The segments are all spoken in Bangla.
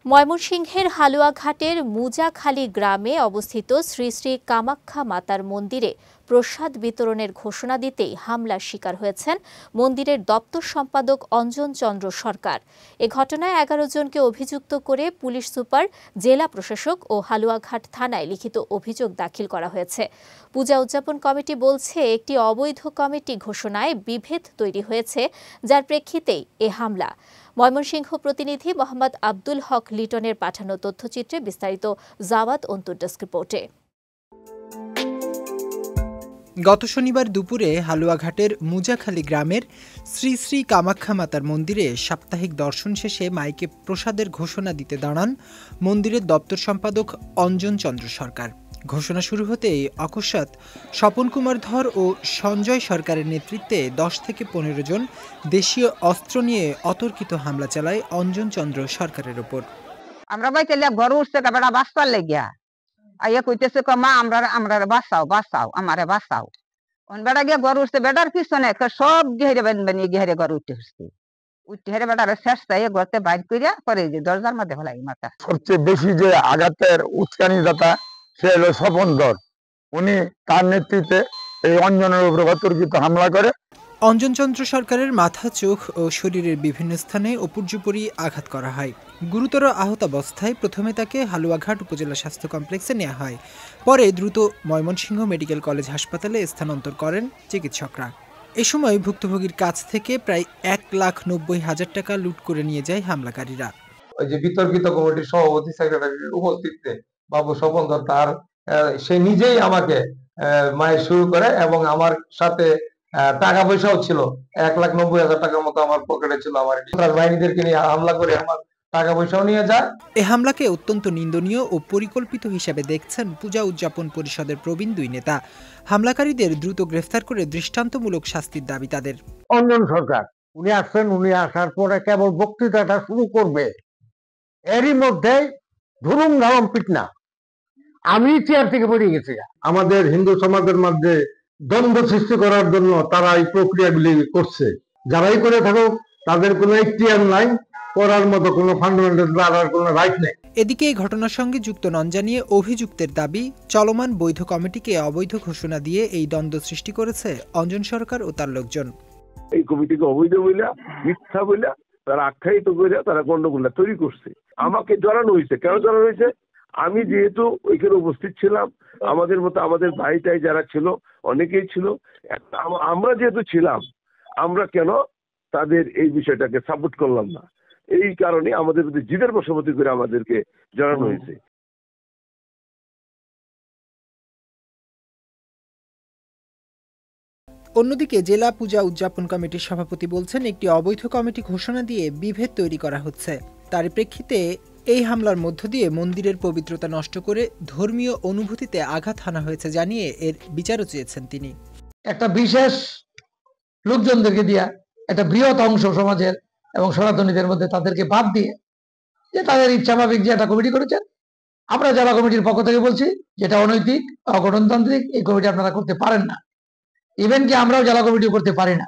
ময়মনসিংহের হালুয়াঘাটের মুজাখালী গ্রামে অবস্থিত শ্রী শ্রী কামাখ্যা মাতার মন্দিরে প্রসাদ বিতরণের ঘোষণা দিতেই হামলার শিকার হয়েছেন মন্দিরের দপ্তর সম্পাদক অঞ্জন চন্দ্র সরকার। এ ঘটনায় ১১ জনকে অভিযুক্ত করে পুলিশ সুপার, জেলা প্রশাসক ও হালুয়াঘাট থানায় লিখিত অভিযোগ দাখিল করা হয়েছে। পূজা উদযাপন কমিটি বলছে, একটি অবৈধ কমিটি ঘোষণায় বিভেদ তৈরি হয়েছে, যার প্রেক্ষিতেই এ হামলা। ময়মনসিংহ প্রতিনিধি মোহাম্মদ আব্দুল হক লিটনের পাঠানো তথ্যচিত্রে বিস্তারিত জাওয়াদ অন্তুর ডেস্ক রিপোর্টে। গত শনিবার দুপুরে হালুয়াঘাটের মুজাখালী গ্রামের শ্রী শ্রী কামাখ্যা মাতার মন্দিরে সাপ্তাহিক দর্শন শেষে মাইকে প্রসাদের ঘোষণা দিতে দাঁড়ান মন্দিরের দপ্তর সম্পাদক অঞ্জন চন্দ্র সরকার। ঘোষণা শুরু হতেই অকস্মাৎ স্বপন কুমার ধর ও সঞ্জয় সরকারের নেতৃত্বে ১০ থেকে ১৫ জন দেশীয় অস্ত্র নিয়ে অতর্কিত হামলা চালায় অঞ্জন চন্দ্র সরকারের ওপর। আমরা ভাই তেলে ঘর উঠছে বেটা বাঁচবার লেগিয়া আইয়া কইতেছে মা আমরা বাঁচাও বাঁচাও আমারে বাঁচাও। বেটা গিয়া ঘর উঠছে, বেটার পিছনে সব গেহারে বানিয়ে গেহারে ঘর উঠতে উঠছে উঠতে হেরে বেটারে শেষ তাই ঘরতে বাইর করিয়া পরে যে দরজার মধ্যে ফেলাই মাথা। সবচেয়ে বেশি যে আঘাতের উস্কানি দাতা সে হলো স্বপন ধর। উনি তার নেতৃত্বে এই অঞ্জনের উপর অতর্কিত হামলা করে। অঞ্জন চন্দ্র সরকারের মাথা, চোখ ও শরীরের বিভিন্ন স্থানে উপর্যুপরি আঘাত করা হয়। গুরুতর আহত অবস্থায় প্রথমে তাকে হালুয়াঘাট উপজেলা স্বাস্থ্য কমপ্লেক্সে নেওয়া হয়, পরে দ্রুত ময়মনসিংহ মেডিকেল কলেজ হাসপাতালে স্থানান্তর করেন চিকিৎসকরা। এ সময় ভুক্তভোগীর কাছ থেকে প্রায় ১,৯০,০০০ টাকা লুট করে নিয়ে যায় হামলাকারীরা। ওই যে বিতর্কিত কমিটির সভাপতি সেক্রেটারির উপস্থিতিতে বাবু স্বপন ধর তার সে নিজেই আমাকে মায়ের শুরু করে এবং আমার সাথে টাকা পয়সাও ছিল ১,৯০,০০০ টাকার মতো আমার পকেটে ছিল। আমার বাহিনীদেরকে নিয়ে হামলা করে আমার টাকা পয়সাও নিয়ে যায়। এ হামলাকে অত্যন্ত নিন্দনীয় ও পরিকল্পিত হিসাবে দেখছেন পূজা উদযাপন পরিষদের প্রবীণ দুই নেতা। হামলাকারীদের দ্রুত গ্রেফতার করে দৃষ্টান্তমূলক শাস্তির দাবি তাদের। অঞ্জন সরকার উনি আসছেন, উনি আসার পরে কেবল বক্তৃতাটা শুরু করবে, এরই মধ্যে ধুরুম ধারম পিটনা আমি চেয়ার থেকে পড়ে গেছি। আমাদের হিন্দু সমাজের মধ্যে দ্বন্দ্ব সৃষ্টি করার জন্য তারা এই প্রক্রিয়াগুলি করছে। যারাই করে থাকুক তাদের কোনো এখতিয়ার নাই, করার মতো কোনো ফান্ডামেন্টাল কোনো রাইট নেই। এদিকে এই ঘটনার সঙ্গে যুক্ত নন জানিয়ে অভিযুক্তের দাবি, চলমান বৈধ কমিটিকে অবৈধ ঘোষণা দিয়ে এই দ্বন্দ্ব সৃষ্টি করেছে অঞ্জন সরকার ও তার লোকজন। এই কমিটিকে অবৈধ বইলা, মিথ্যা বইলা তারা আখ্যায়িত করে তারা গন্ডগোলটা তৈরি করছে। আমাকে জড়ানো হয়েছে। কেন জড়ানো হয়েছে? আমি যেহেতু ওইখানে উপস্থিত ছিলাম, আমাদের মতো আমাদের ভাইটাই যারা ছিল অনেকেই ছিল, আমরা যেহেতু ছিলাম, আমরা কেন তাদের এই বিষয়টাকে সাপোর্ট করলাম না? এই কারণে আমাদের প্রতি জিদের বশবর্তী করে আমাদেরকে জড়ানো হয়েছে। অন্যদিকে জেলা পূজা উদযাপন কমিটির সভাপতি বলছেন, একটি অবৈধ কমিটি ঘোষণা দিয়ে বিভেদ তৈরি করা হচ্ছে। তার প্রেক্ষিতে এই হামলার মধ্য দিয়ে মন্দিরের পবিত্রতা নষ্ট করে ধর্মীয় অনুভূতিতে আঘাত হানা হয়েছে জানিয়ে এর বিচারও চেয়েছেন তিনি। একটা বিশেষ লোকজনদেরকে দিয়া একটা বৃহৎ অংশ সমাজের এবং সনাতনীদের মধ্যে তাদেরকে বাদ দিয়ে যে তাদের ইচ্ছাভাবিক যে একটা কমিটি করেছেন, আমরা জেলা কমিটির পক্ষ থেকে বলছি যেটা অনৈতিক, অগণতান্ত্রিক, এই কমিটি আপনারা করতে পারেন না। ইভেন কি আমরাও জেলা কমিটি করতে পারি না।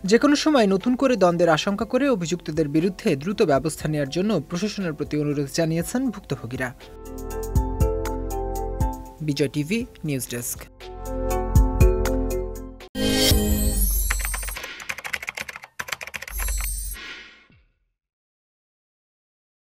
যে কোনো সময় নতুন করে দ্বন্দ্বের আশঙ্কা করে অভিযুক্তদের বিরুদ্ধে দ্রুত ব্যবস্থা নেওয়ার জন্য প্রশাসনের প্রতি অনুরোধ জানিয়েছেন ভুক্তভোগীরা। বিজয় টিভি নিউজ ডেস্ক।